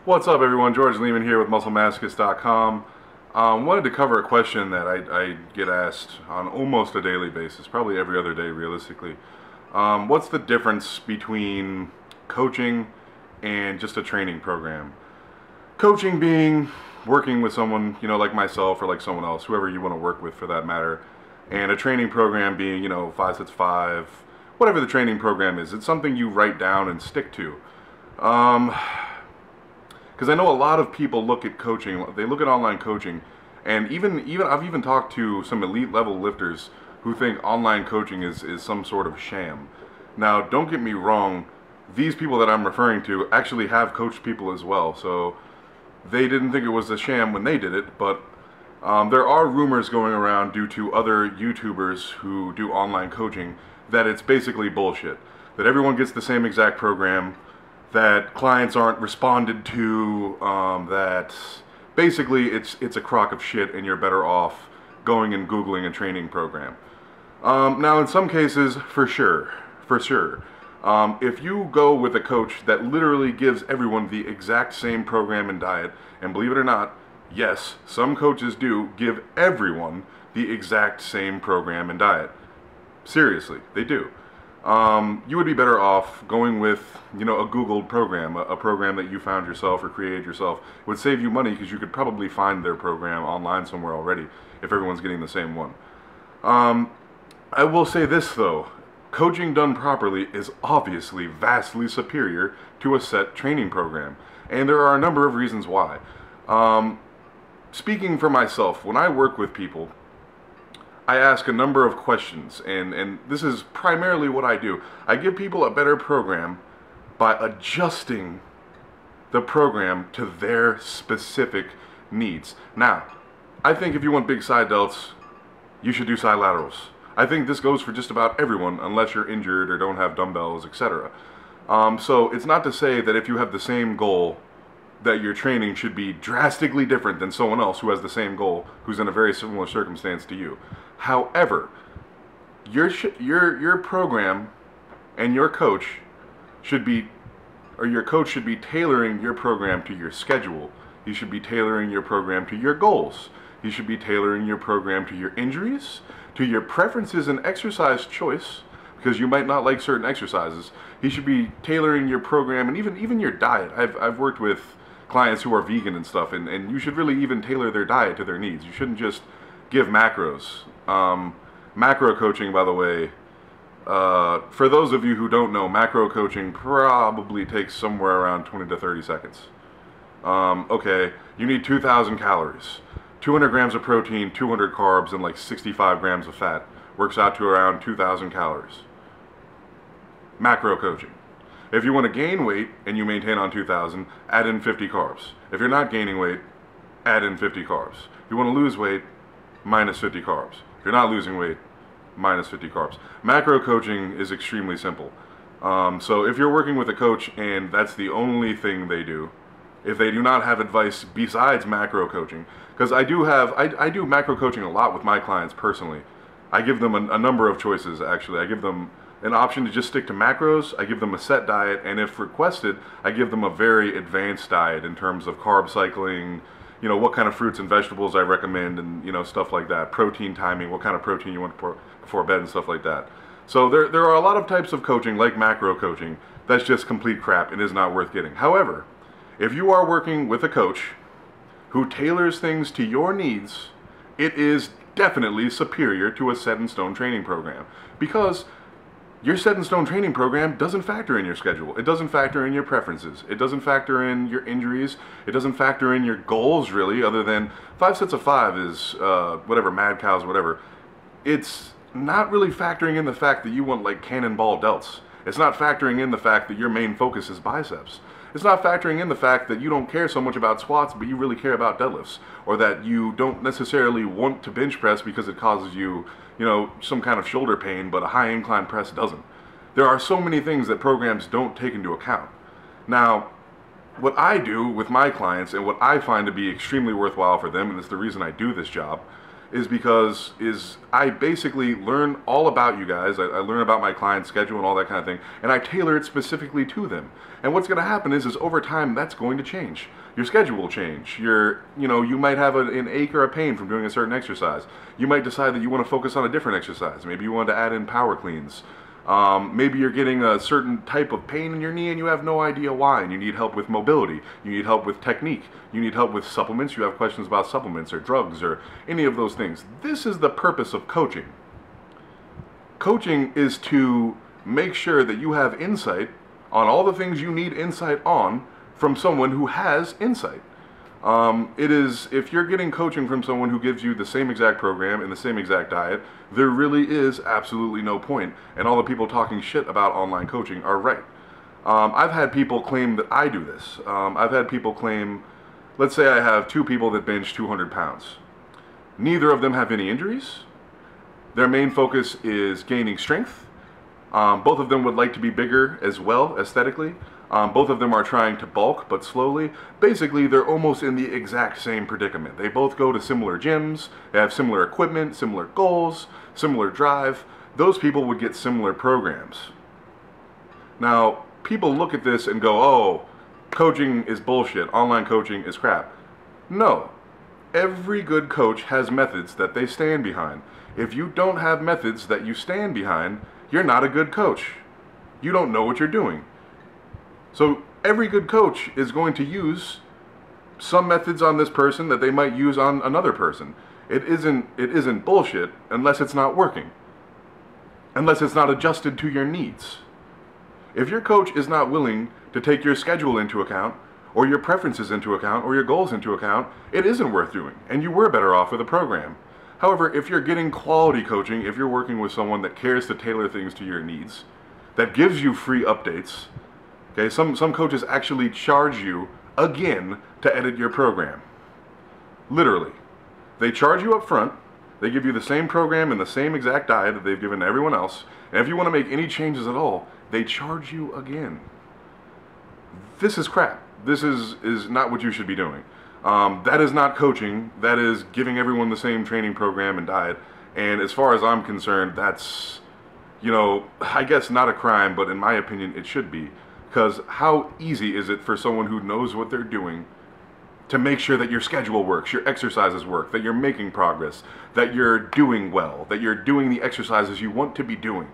What's up, everyone? George Lehman here with MuscleMasochist.com. Wanted to cover a question that I get asked on almost a daily basis, probably every other day realistically. What's the difference between coaching and just a training program? Coaching being working with someone, like myself or like someone else, whoever you want to work with for that matter. And a training program being, 5 sets 5, whatever the training program is. It's something you write down and stick to. Because I know a lot of people look at coaching, they look at online coaching, and even I've even talked to some elite level lifters who think online coaching is some sort of sham. Now, don't get me wrong, these people that I'm referring to actually have coached people as well, so they didn't think it was a sham when they did it, but there are rumors going around due to other YouTubers who do online coaching that it's basically bullshit. That everyone gets the same exact program, that clients aren't responded to, that basically it's a crock of shit and you're better off going and Googling a training program. Now in some cases, for sure, if you go with a coach that literally gives everyone the exact same program and diet, and believe it or not, yes, some coaches do give everyone the exact same program and diet. Seriously, they do. You would be better off going with, a Googled program, a program that you found yourself or created yourself. It would save you money because you could probably find their program online somewhere already if everyone's getting the same one. I will say this though, coaching done properly is obviously vastly superior to a set training program, and there are a number of reasons why. Speaking for myself, when I work with people, I ask a number of questions, and this is primarily what I do. I give people a better program by adjusting the program to their specific needs. Now, I think if you want big side delts, you should do side laterals. I think this goes for just about everyone, unless you're injured or don't have dumbbells, etc. So it's not to say that if you have the same goal, that your training should be drastically different than someone else who has the same goal, who's in a very similar circumstance to you. However, your program and your coach should be, or your coach should be tailoring your program to your schedule. He should be tailoring your program to your goals. He should be tailoring your program to your injuries, to your preferences and exercise choice, because you might not like certain exercises. He should be tailoring your program and even your diet. I've worked with clients who are vegan and stuff, and you should really even tailor their diet to their needs. You shouldn't just give macros. Macro coaching, by the way, for those of you who don't know, macro coaching probably takes somewhere around 20 to 30 seconds. Okay, you need 2,000 calories, 200 grams of protein, 200 carbs, and like 65 grams of fat. Works out to around 2,000 calories. Macro coaching. If you want to gain weight and you maintain on 2,000, add in 50 carbs. If you're not gaining weight, add in 50 carbs. If you want to lose weight, minus 50 carbs. If you're not losing weight, minus 50 carbs. Macro coaching is extremely simple. So if you're working with a coach and that's the only thing they do, if they do not have advice besides macro coaching, because I do macro coaching a lot with my clients personally. I give them a number of choices actually. I give them an option to just stick to macros, I give them a set diet, and if requested, I give them a very advanced diet in terms of carb cycling, what kind of fruits and vegetables I recommend, and stuff like that. Protein timing, what kind of protein you want before bed and stuff like that. So there are a lot of types of coaching, like macro coaching, that's just complete crap and is not worth getting. However, if you are working with a coach who tailors things to your needs, it is definitely superior to a set-in-stone training program, because your set-in-stone training program doesn't factor in your schedule. It doesn't factor in your preferences. It doesn't factor in your injuries. It doesn't factor in your goals, really, other than 5 sets of 5 is whatever, mad cows, whatever. It's not really factoring in the fact that you want, like, cannonball delts. It's not factoring in the fact that your main focus is biceps. It's not factoring in the fact that you don't care so much about squats, but you really care about deadlifts. Or that you don't necessarily want to bench press because it causes you, some kind of shoulder pain, but a high incline press doesn't. There are so many things that programs don't take into account. Now, what I do with my clients, and what I find to be extremely worthwhile for them, and it's the reason I do this job, is because I basically learn all about you guys. I learn about my client's schedule and all that kind of thing, and I tailor it specifically to them. And what's going to happen is over time that's going to change. Your schedule will change. You might have an ache or a pain from doing a certain exercise. You might decide that you want to focus on a different exercise. Maybe you want to add in power cleans. Maybe you're getting a certain type of pain in your knee and you have no idea why, and you need help with mobility, you need help with technique, you need help with supplements, you have questions about supplements or drugs or any of those things. This is the purpose of coaching. Coaching is to make sure that you have insight on all the things you need insight on from someone who has insight. If you're getting coaching from someone who gives you the same exact program and the same exact diet, there really is absolutely no point, and all the people talking shit about online coaching are right. I've had people claim that I do this. I've had people claim, let's say I have two people that bench 200 pounds. Neither of them have any injuries. Their main focus is gaining strength. Both of them would like to be bigger as well, aesthetically. Both of them are trying to bulk, but slowly. Basically, they're almost in the exact same predicament. They both go to similar gyms, they have similar equipment, similar goals, similar drive. Those people would get similar programs. Now, people look at this and go, oh, coaching is bullshit, online coaching is crap. No. Every good coach has methods that they stand behind. If you don't have methods that you stand behind, you're not a good coach. You don't know what you're doing. So every good coach is going to use some methods on this person that they might use on another person. It isn't bullshit unless it's not working. Unless it's not adjusted to your needs. If your coach is not willing to take your schedule into account, or your preferences into account, or your goals into account, it isn't worth doing, and you were better off with a program. However, if you're getting quality coaching, if you're working with someone that cares to tailor things to your needs, that gives you free updates, okay, some coaches actually charge you again to edit your program. Literally. They charge you up front, they give you the same program and the same exact diet that they've given to everyone else, and if you want to make any changes at all, they charge you again. This is crap. This is not what you should be doing. That is not coaching. That is giving everyone the same training program and diet. And as far as I'm concerned, that's, I guess not a crime, but in my opinion, it should be. Because how easy is it for someone who knows what they're doing to make sure that your schedule works, your exercises work, that you're making progress, that you're doing well, that you're doing the exercises you want to be doing?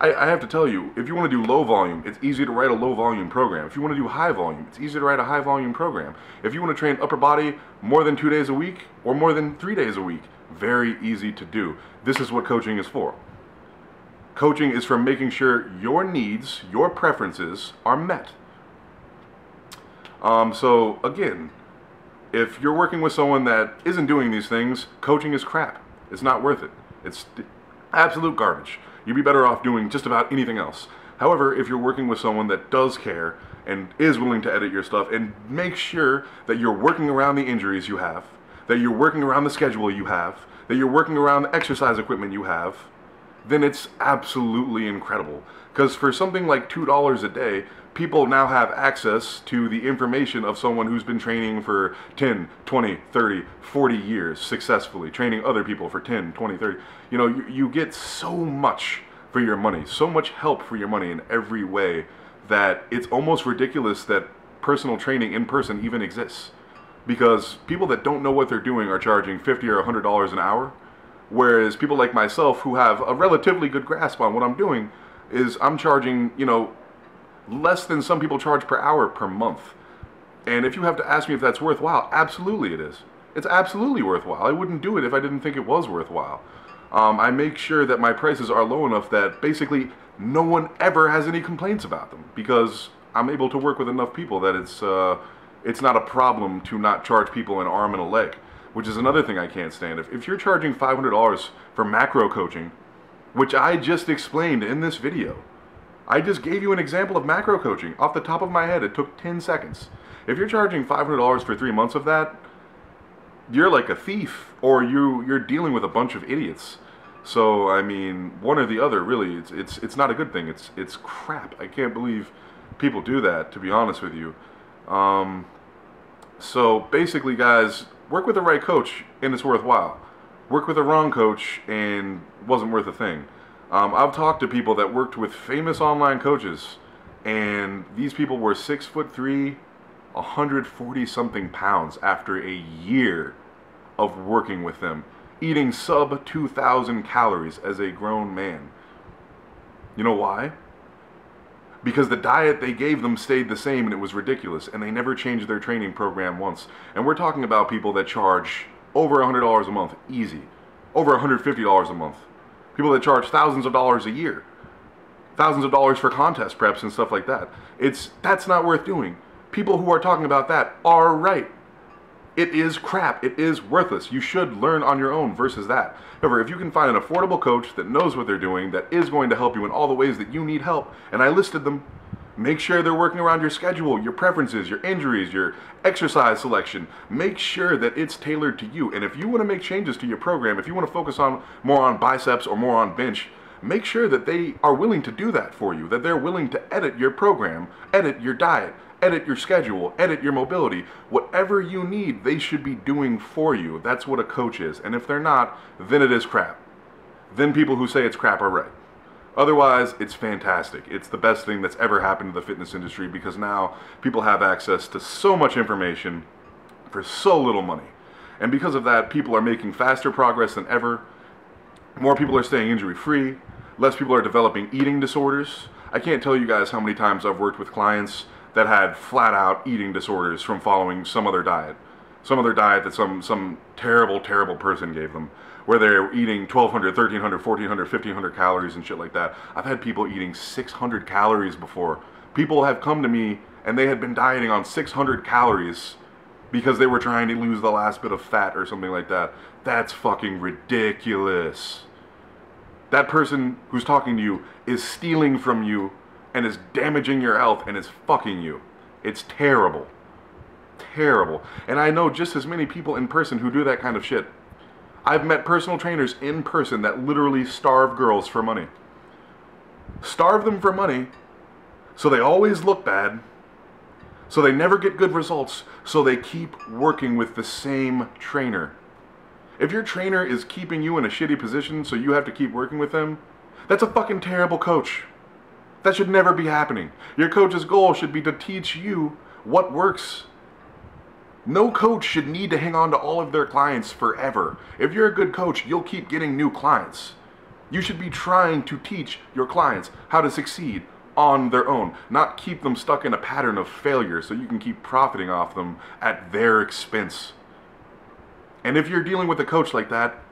I have to tell you, if you want to do low volume, it's easy to write a low volume program. If you want to do high volume, it's easy to write a high volume program. If you want to train upper body more than 2 days a week or more than 3 days a week, very easy to do. This is what coaching is for. Coaching is for making sure your needs, your preferences are met. So again, if you're working with someone that isn't doing these things, coaching is crap. It's not worth it. It's absolute garbage. You'd be better off doing just about anything else. However, if you're working with someone that does care and is willing to edit your stuff and make sure that you're working around the injuries you have, that you're working around the schedule you have, that you're working around the exercise equipment you have, then it's absolutely incredible. Because for something like $2 a day, people now have access to the information of someone who's been training for 10, 20, 30, 40 years successfully, training other people for 10, 20, 30. You get so much for your money, so much help for your money in every way that it's almost ridiculous that personal training in person even exists. Because people that don't know what they're doing are charging $50 or $100 an hour, whereas people like myself who have a relatively good grasp on what I'm doing I'm charging, less than some people charge per hour per month. And if you have to ask me if that's worthwhile, absolutely it is. It's absolutely worthwhile. I wouldn't do it if I didn't think it was worthwhile. I make sure that my prices are low enough that basically no one ever has any complaints about them, because I'm able to work with enough people that it's not a problem to not charge people an arm and a leg, which is another thing I can't stand. If you're charging $500 for macro coaching, which I just explained in this video, I just gave you an example of macro coaching off the top of my head. It took 10 seconds. If you're charging $500 for 3 months of that, you're like a thief, or you're dealing with a bunch of idiots. So I mean, one or the other, really. It's not a good thing. It's crap. I can't believe people do that, to be honest with you. So basically, guys, work with the right coach and it's worthwhile. work with the wrong coach and wasn't worth a thing. I've talked to people that worked with famous online coaches, and these people were 6'3", 140 something pounds after a year of working with them, eating sub 2,000 calories as a grown man. You know why? Because the diet they gave them stayed the same, and it was ridiculous, and they never changed their training program once. And we're talking about people that charge over $100 a month, easy. Over $150 a month. People that charge thousands of dollars a year. Thousands of dollars for contest preps and stuff like that. That's not worth doing. People who are talking about that are right. It is crap. It is worthless. You should learn on your own versus that. However, if you can find an affordable coach that knows what they're doing, that is going to help you in all the ways that you need help, and I listed them, make sure they're working around your schedule, your preferences, your injuries, your exercise selection. Make sure that it's tailored to you. And if you want to make changes to your program, if you want to focus on more on biceps or more on bench, make sure that they are willing to do that for you, that they're willing to edit your program, edit your diet, edit your schedule, edit your mobility. Whatever you need, they should be doing for you. That's what a coach is. And if they're not, then it is crap. Then people who say it's crap are right. Otherwise, it's fantastic. It's the best thing that's ever happened to the fitness industry, because now people have access to so much information for so little money. And because of that, people are making faster progress than ever. More people are staying injury-free. Less people are developing eating disorders. I can't tell you guys how many times I've worked with clients that had flat-out eating disorders from following some other diet. Some other diet that some terrible, terrible person gave them, where they're eating 1,200, 1,300, 1,400, 1,500 calories and shit like that. I've had people eating 600 calories before. People have come to me and they had been dieting on 600 calories because they were trying to lose the last bit of fat or something like that. That's fucking ridiculous. That person who's talking to you is stealing from you and is damaging your health and is fucking you. It's terrible. Terrible. And I know just as many people in person who do that kind of shit. I've met personal trainers in person that literally starve girls for money. Starve them for money so they always look bad, so they never get good results, so they keep working with the same trainer. If your trainer is keeping you in a shitty position so you have to keep working with them, that's a fucking terrible coach. That should never be happening. Your coach's goal should be to teach you what works. No coach should need to hang on to all of their clients forever. If you're a good coach, you'll keep getting new clients. You should be trying to teach your clients how to succeed on their own, not keep them stuck in a pattern of failure so you can keep profiting off them at their expense. And if you're dealing with a coach like that,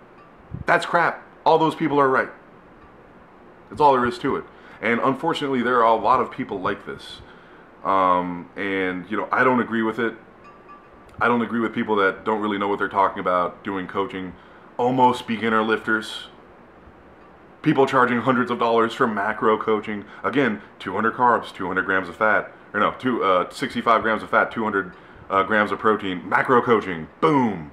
that's crap. All those people are right. That's all there is to it. And unfortunately, there are a lot of people like this. And, you know, I don't agree with it. I don't agree with people that don't really know what they're talking about doing coaching. Almost beginner lifters. People charging hundreds of dollars for macro coaching. Again, 200 carbs, 200 grams of fat. Or no, 65 grams of fat, 200 grams of protein. Macro coaching. Boom.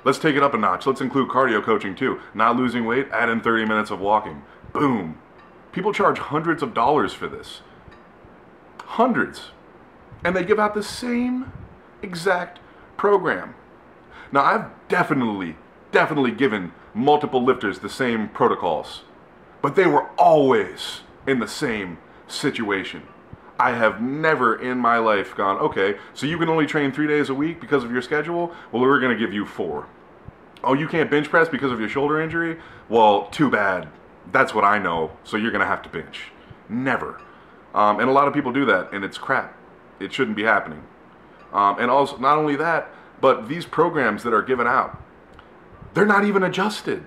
Let's take it up a notch. Let's include cardio coaching too. Not losing weight, add in 30 minutes of walking. Boom. People charge hundreds of dollars for this. Hundreds. And they give out the same exact program. Now, I've definitely given multiple lifters the same protocols, but they were always in the same situation. I have never in my life gone, okay, so you can only train 3 days a week because of your schedule? Well, we're going to give you 4. Oh, you can't bench press because of your shoulder injury? Well, too bad. That's what I know, so you're going to have to bench. Never. And a lot of people do that, and it's crap. It shouldn't be happening. And also, not only that, but these programs that are given out, they're not even adjusted.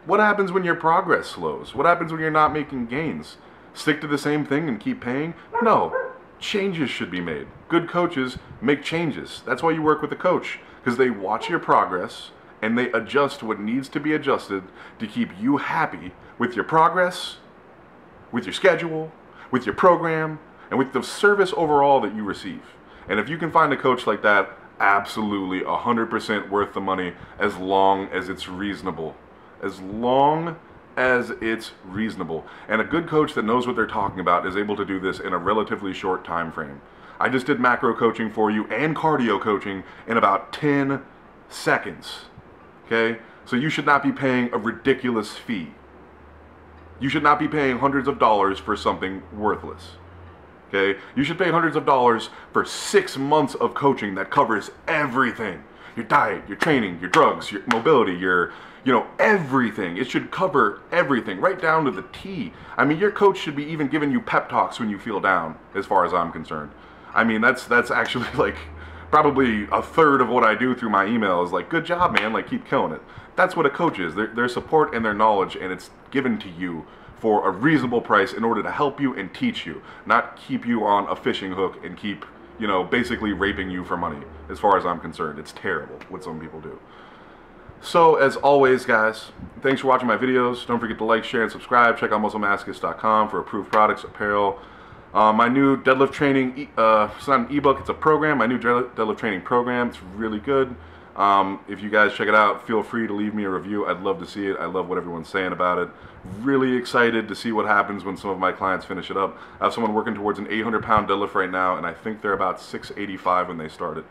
What happens when your progress slows? What happens when you're not making gains? Stick to the same thing and keep paying? No. Changes should be made. Good coaches make changes. That's why you work with a coach, because they watch your progress and they adjust what needs to be adjusted to keep you happy with your progress, with your schedule, with your program, and with the service overall that you receive. And if you can find a coach like that, absolutely 100% worth the money, as long as it's reasonable. As long as it's reasonable. And a good coach that knows what they're talking about is able to do this in a relatively short time frame. I just did macro coaching for you and cardio coaching in about 10 seconds. Okay? So you should not be paying a ridiculous fee. You should not be paying hundreds of dollars for something worthless. Okay? You should pay hundreds of dollars for 6 months of coaching that covers everything. Your diet, your training, your drugs, your mobility, your, everything. It should cover everything, right down to the T. I mean, your coach should be even giving you pep talks when you feel down, as far as I'm concerned. I mean, that's actually like probably a third of what I do through my emails. Like, good job, man. Like, keep killing it. That's what a coach is. Their support and their knowledge, and it's given to you for a reasonable price in order to help you and teach you, not keep you on a fishing hook and keep, basically raping you for money. As far as I'm concerned, it's terrible what some people do. So, as always, guys, thanks for watching my videos. Don't forget to like, share, and subscribe. Check out musclemasochist.com for approved products, apparel. My new deadlift training, it's not an ebook, it's a program. My new deadlift training program, it's really good. If you guys check it out, feel free to leave me a review. I'd love to see it. I love what everyone's saying about it. Really excited to see what happens when some of my clients finish it up. I have someone working towards an 800-pound deadlift right now, and I think they're about 685 when they started.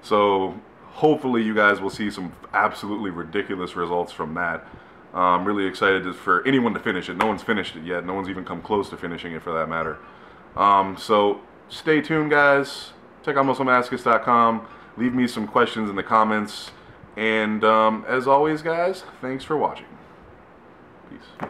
So hopefully you guys will see some absolutely ridiculous results from that. I'm really excited for anyone to finish it. No one's finished it yet. No one's even come close to finishing it, for that matter. So stay tuned, guys. Check out musclemasochist.com. Leave me some questions in the comments. And as always, guys, thanks for watching. Peace.